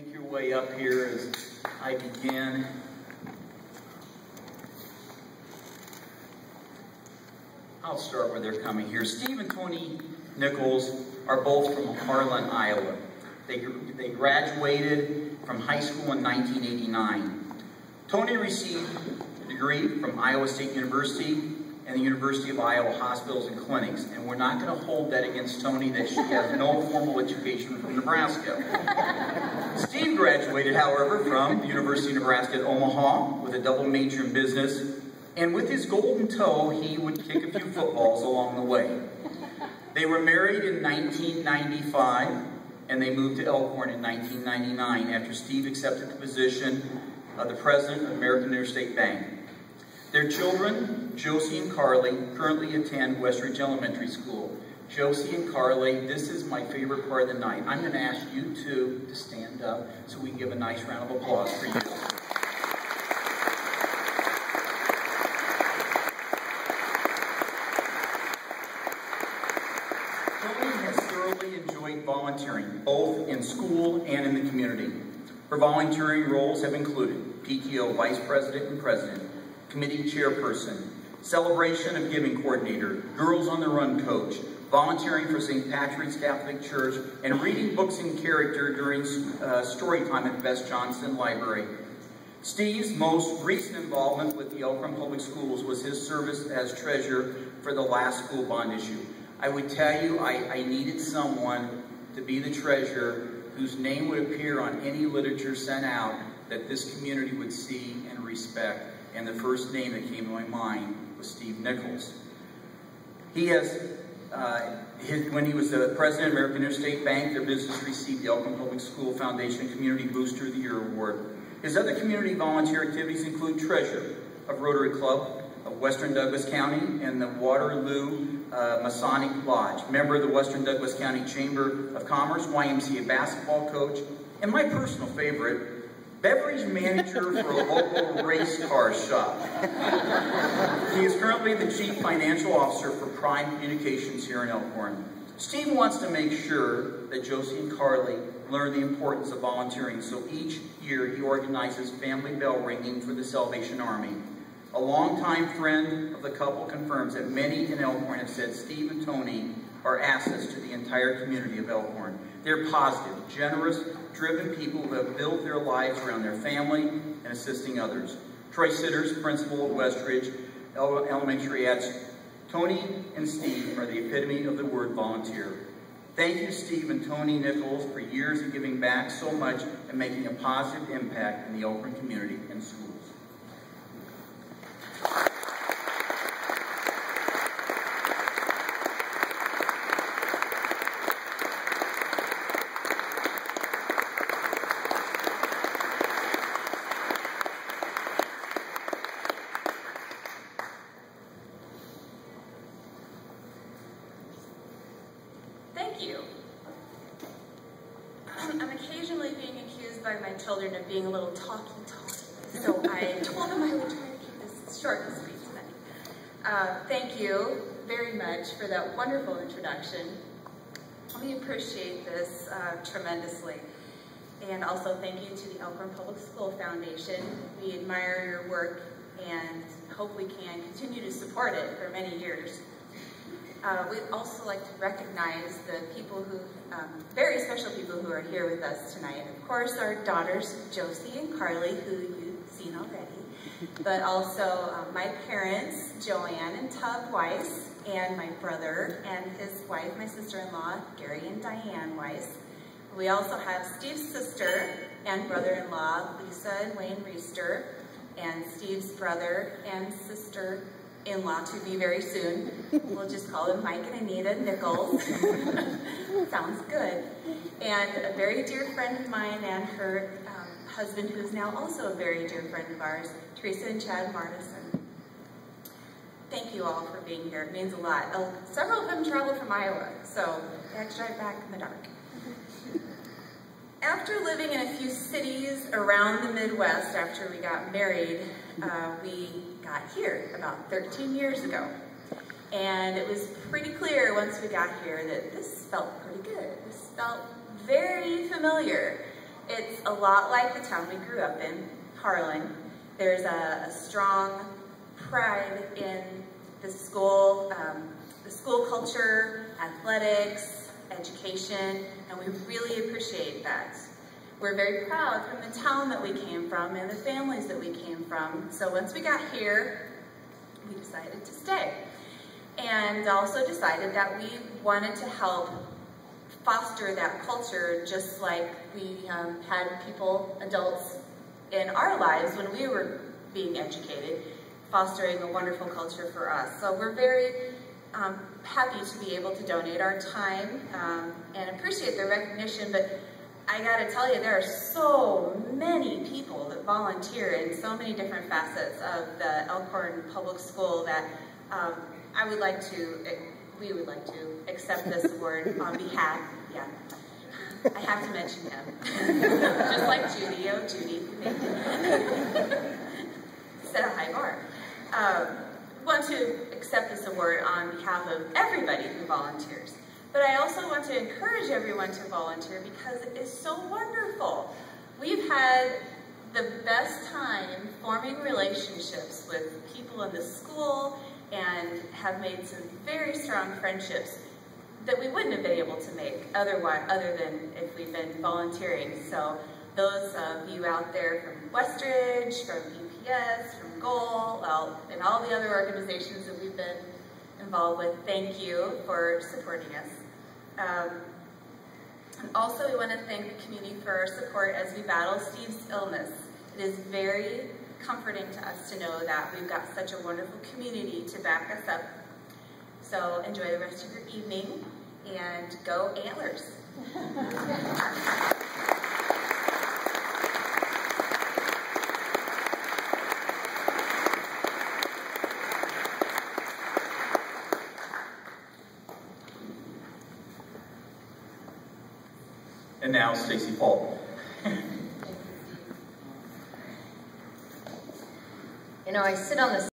Make your way up here as I begin. I'll start where they're coming here. Steve and Tony Nichols are both from Harlan, Iowa. They graduated from high school in 1989. Tony received a degree from Iowa State University and the University of Iowa Hospitals and Clinics. And we're not going to hold that against Tony that she has no formal education from Nebraska. Steve graduated, however, from the University of Nebraska at Omaha with a double major in business. And with his golden toe, he would kick a few footballs along the way. They were married in 1995, and they moved to Elkhorn in 1999 after Steve accepted the position of the president of American Interstate Bank. Their children, Josie and Carly, currently attend Westridge Elementary School. Josie and Carly, this is my favorite part of the night. I'm going to ask you two to stand up so we can give a nice round of applause for you. Volunteering, both in school and in the community. Her volunteering roles have included PTO Vice President and President, Committee Chairperson, Celebration of Giving Coordinator, Girls on the Run Coach, volunteering for St. Patrick's Catholic Church, and reading books in character during story time at Bess Johnson Library. Steve's most recent involvement with the Elkhorn Public Schools was his service as treasurer for the last school bond issue. I would tell you, I needed someone to be the treasurer whose name would appear on any literature sent out that this community would see and respect. And the first name that came to my mind was Steve Nichols. He has, when he was the president of American Interstate Bank, their business received the Elkhorn Public School Foundation Community Booster of the Year Award. His other community volunteer activities include treasurer of Rotary Club of Western Douglas County and the Waterloo Masonic Lodge, member of the Western Douglas County Chamber of Commerce, YMCA basketball coach, and my personal favorite, beverage manager for a local race car shop. He is currently the Chief Financial Officer for Prime Communications here in Elkhorn. Steve wants to make sure that Josie and Carly learn the importance of volunteering, so each year he organizes family bell ringing for the Salvation Army. A longtime friend of the couple confirms that many in Elkhorn have said Steve and Tony are assets to the entire community of Elkhorn. They're positive, generous, driven people who have built their lives around their family and assisting others. Troy Sitters, principal of Westridge Elementary, adds, Tony and Steve are the epitome of the word volunteer. Thank you, Steve and Tony Nichols, for years of giving back so much and making a positive impact in the Elkhorn community and schools. Thank you. I'm occasionally being accused by my children of being a little talky, so I told them I would try to keep this short and sweet tonight. Thank you very much for that wonderful introduction. We appreciate this tremendously. And also thank you to the Elkhorn Public School Foundation. We admire your work and hope we can continue to support it for many years. We'd also like to recognize the people who, very special people who are here with us tonight. Of course, our daughters, Josie and Carly, who you've seen already, but also my parents, Joanne and Tub Weiss, and my brother and his wife, my sister-in-law, Gary and Diane Weiss. We also have Steve's sister and brother-in-law, Lisa and Wayne Reister, and Steve's brother and sister-in-law to be very soon. We'll just call them Mike and Anita Nichols. Sounds good. And a very dear friend of mine and her husband, who's now also a very dear friend of ours, Teresa and Chad Martison. Thank you all for being here. It means a lot. Several of them traveled from Iowa, so they had to drive back in the dark. After living in a few cities around the Midwest after we got married, we got here about 13 years ago. And it was pretty clear once we got here that this felt pretty good. This felt very familiar. It's a lot like the town we grew up in, Harlan. There's a strong pride in the school culture, athletics, education, and we really appreciate that. We're very proud from the town that we came from and the families that we came from. So once we got here, we decided to stay. And also decided that we wanted to help foster that culture just like we had people, adults in our lives when we were being educated, fostering a wonderful culture for us. So we're very happy to be able to donate our time and appreciate the recognition, but I gotta tell you, there are so many people that volunteer in so many different facets of the Elkhorn Public School that we would like to accept this award on behalf, I have to mention him. Just like Judy, oh Judy, set a high bar. Want to accept this award on behalf of everybody who volunteers. But I also want to encourage everyone to volunteer because it is so wonderful. We've had the best time forming relationships with people in the school and have made some very strong friendships that we wouldn't have been able to make other than if we've been volunteering. So those of you out there from Westridge, from EPS, from Goal, well, and all the other organizations that we've been involved with, thank you for supporting us. And also we want to thank the community for our support as we battle Steve's illness. It is very comforting to us to know that we've got such a wonderful community to back us up. So enjoy the rest of your evening and go Antlers. And now, Stacy Paul. You know, I sit on the